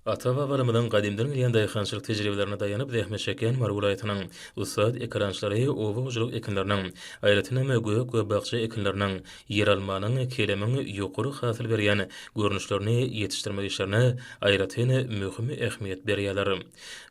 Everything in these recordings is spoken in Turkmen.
Ata babalarymyň gadymdan gelýän daýhançylyk tejribelerine daýanyp Dehmeşeken Mar welaýatynyň ussat ekrançylary owa ujuluk ekinleriniň, aýratynam göýök we bagça ekinleriniň ýer almanyň kelemiň ýokary hasyl berýän görnüşlerini ýetişdirmek işlerine aýratyn möhüm ähmiýet berýärler.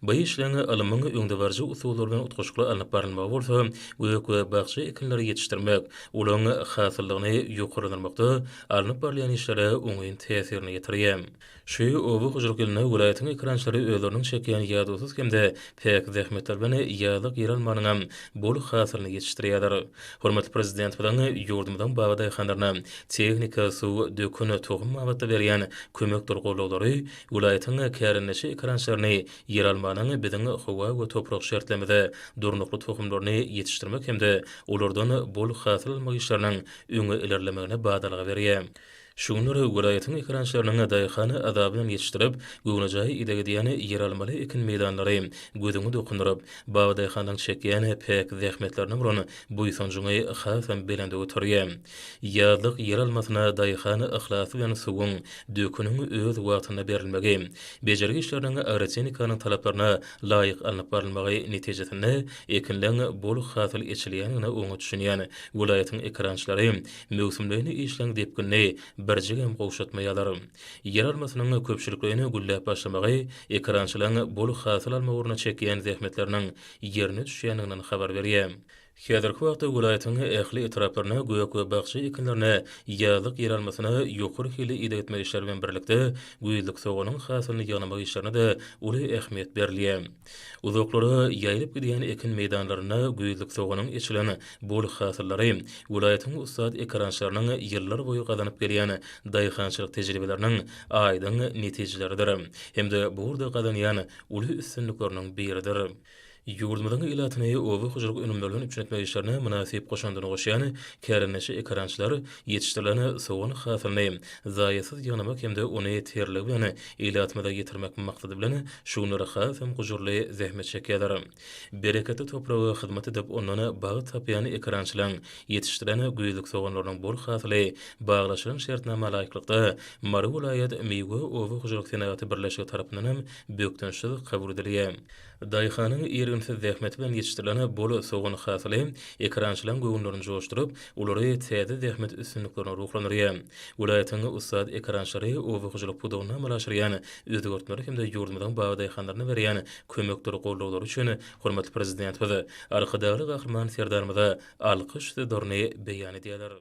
Bu işleň alymyň öňde barjy usullary bilen utgaşykly alınıp barylmagy bolsa, göýök we bagça ekinleri ýetişdirmek, olaryň hasyllygyny ýokarydyrmakda alınıp barýan işlere oňaýyn täsirini ýetirýär. Şu owa ujuluk welaýatyň ekrançylary özleriniň çekýän ýadyrsız hemde pek zähmetler bilen ýalyk ýer almanyň bol hasylyny ýetişdirýärler. Hormatly prezident bilen ýurdumyň baga daýhanlaryna tehnika, suw, döküni, tohum mabata berýän kömek durgulary welaýatyň kärinleşi ekrançylaryny ýer almanyň biziň howa we toprak şertlemede durnukly tohumlaryny ýetişdirmek hemde olardan bol hasyl almak işleriniň öňe ilerlemegine badalyg berýär. Şuňlary welaýatyň ekrançylarynyň daýhany adabyny ýetişdirip, göwnejäi idege diýeni ýer almaly ekin meýdanlary gözüňe dokunuryp, baga daýhanyň çekýän pek zähmetleriniň bilen bu ýysanjyňy hasam belende öterýär. Ýazlyk ýer almasyna daýhany ihlasy bilen suwuň, döküniň öz wagtyna berilmegi, bejergi işleriniň agrotenikanyň talaplaryna laýyk alınıp barylmagy netijesinde ekinleň bol hasyl eçilýänine oňa düşünýän welaýatyň ekrançylary mövsümlerini işleň depkinni berjigem gowşatmaýarlar. Yer almasynyň köpçüliklerini güllep başlamagy ekrançylaryň bol hasyl alma ugruna çekýän zähmetleriniň ýerine düşýäninden habar berýär. Häzirki wagtda welaýatyň ähli etraplaryna göýök we bagça ekinlerine ýazlyk yer almasyna ýokary hili ide etmek işleri bilen birlikde güýzlük sowanyň hasylyny ýagnamak işlerine de uly ähmiýet berilýär. Uzoklary ýaýlyp gidýän ekin meýdanlaryna güýzlük sowanyň içilen bol hasyllary welaýatyň ussat ekrançylarynyň ýyllar boýy gazanyp gelýän daýhançylyk tejribeleriniň aýdyň netijeleridir. Hemde bu urda gazanýan uly üstünlikleriniň biridir. Ýurdumyň ilatyny owa ujuluk önümlerden üçetmek işlerine münasip goşandyny goşýan kärinleşi ekrançylar ýetişdirilen sowan hasylyny zaýasyz ýagnamak hemde ony terlik bilen ilatmada ýetirmek maksady bilen şuňlary hasam gujurly zähmet çekýärler. Bereketli topragy hyzmat edip ondan bagy tapýan ekrançylaryň ýetişdirilen güýzlük sowanlarynyň bol hasyly baglaşylan şertnama laýyklykda Mar welaýat meýwe owa ujuluk senaty birleşigi tarapyndan bökdenşi kabul edilýär. Daýhanyň ýerginsiz zähmeti bilen ýetişdirilen bol sowan hasyly ekrançylaryň göwnlerini joşduryp, ulary täze zähmet üstünliklerini ruhlandyrýar. Welaýatyň ussat ekrançylary owa ujuluk pudawyna malaşyrýan özgörtmeler hemde ýurdumyň baga daýhanlaryna berýän kömekleri gollawlary üçin hormatly prezident we arkadaşly gahryman serdarymyza alkyş dorny beýan edýärler.